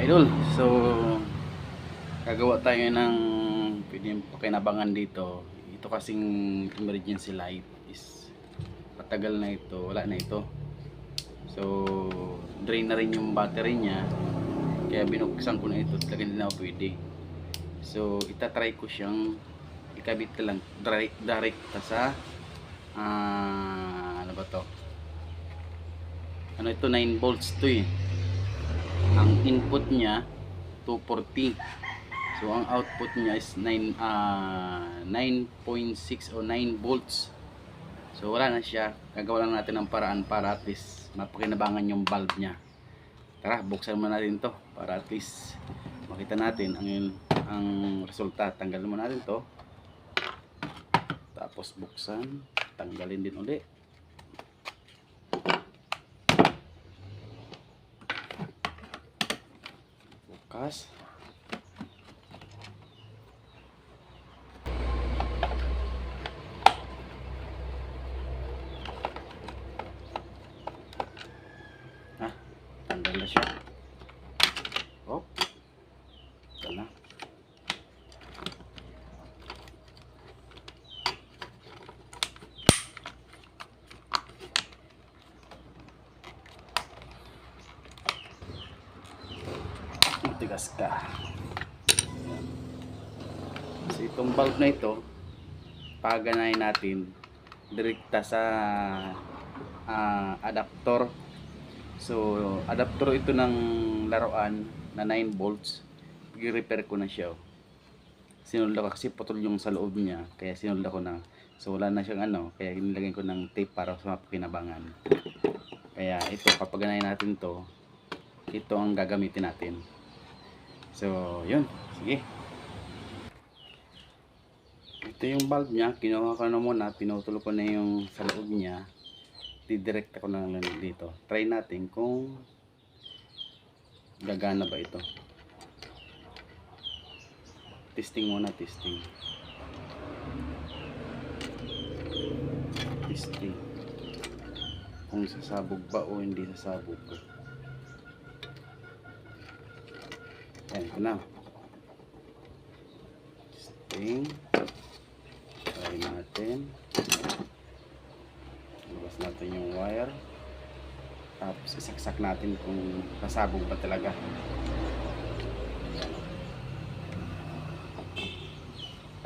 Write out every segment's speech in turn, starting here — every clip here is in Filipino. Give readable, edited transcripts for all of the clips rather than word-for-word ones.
Idol, so gagawa tayo ng pwedeng pakinabangan dito. Ito kasing emergency light is patagal na ito, wala na ito. So drain na rin yung battery niya, kaya binuksan ko na ito, talaga hindi na pwede. So itatry ko siyang ikabit lang direct sa ano ba to, ano ito, 9 volts to eh. Ang input niya 240. So ang output niya is 9.6 o 9 volts. So wala na siya. Gagawa lang natin ng paraan para at least mapakinabangan yung bulb niya. Tara, buksan muna natin to para at least makita natin ang resulta. Tanggalin muna natin to. Tapos buksan, tanggalin din ulit. Bukas. Tanggal na siya. Oh. Ito na. Tigas ka. So itong bulb na ito, paganahin natin direkta sa adapter. So adapter ito ng laruan na 9 volts. I-repair ko na siya. Sinulda ko kasi putol yung sa loob niya, kaya sinulda ko na. So wala na siyang ano, kaya nilagyan ko ng tape para sa mapakinabangan. Kaya ito, papaganahin natin to, ito ang gagamitin natin. So yun, sige. Ito yung bulb niya, kinuha ko na muna, pinutol ko na yung sa loob niya. Didirekta ko na lang dito. Try natin kung gagana ba ito. Testing muna, testing. Testing. Kung sasabog ba o hindi sasabog. Ayan, ito na. Testing. Try natin. Labas natin yung wire. Tapos isaksak natin kung sasabog ba talaga.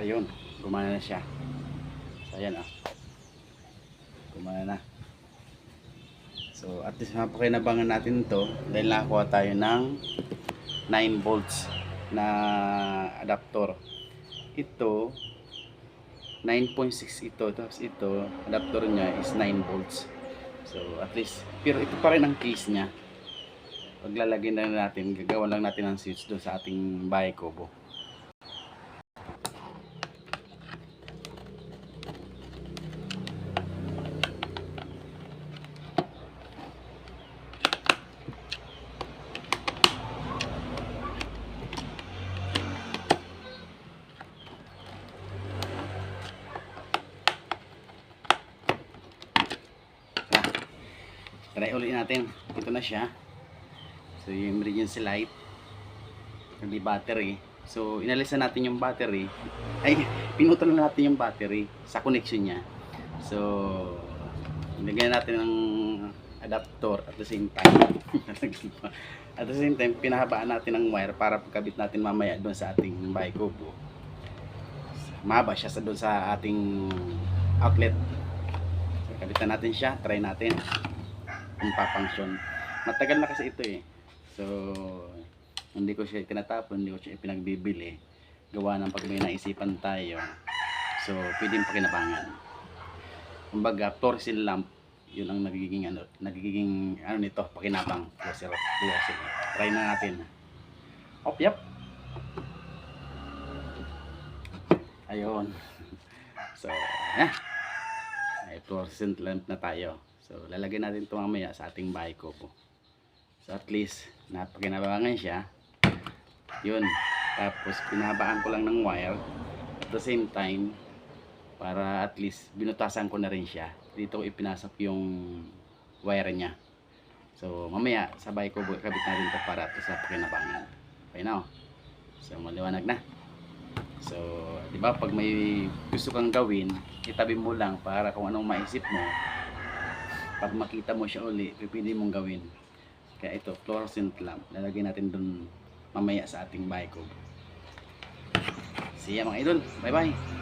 Ayun, gumana na siya. So ayan gumana na. So at least mapakinabangan natin to dahil nakakuha tayo ng 9 volts na adapter. Ito 9.6 ito, tapos ito adapter niya is 9 volts. So at least, pero ito pa rin ang case niya. Paglalagay na natin, gagawa lang natin ng switch doon sa ating bahay kubo. Try ulit natin. Ito na siya. So yung emergency light, hindi battery. So inalis na natin yung battery. Ay, pinutol na natin yung battery sa connection niya. So nilagyan natin ng adapter at the same time. At the same time, pinahabaan natin ng wire para pagkabit natin mamaya doon sa ating bahay kubo. Mahaba siya doon sa ating outlet. So, kabitan natin siya, try natin kung papangsyon. Matagal na kasi ito eh. So hindi ko siya tinatapon, hindi ko siya ipinagbibili. Gawa ng pag may naisipan tayo, so pwedeng pakinabangan. Kumbaga fluorescent lamp, yun ang nagiging ano nito, pakinabang. Fluorescent. Try na natin. Yep. Ayun. So ay fluorescent lamp na tayo. So lalagyan natin ito mamaya sa ating bahay kubo. So at least napakinabangan siya. Yun. Tapos pinabaan ko lang ng wire at the same time para at least binutasan ko na rin siya. Dito ko ipinasok yung wire niya. So mamaya sabay ko kabit na rin ito para to sa pakinabangan. Okay na. So maliwanag na. So, 'di ba pag may gusto kang gawin, itabi mo lang para kung anong maisip mo, pag makita mo siya uli, pipili mong gawin. Kaya ito, fluorescent lamp. Lalagay natin dun mamaya sa ating bahay ko. See ya mga idol. Bye bye.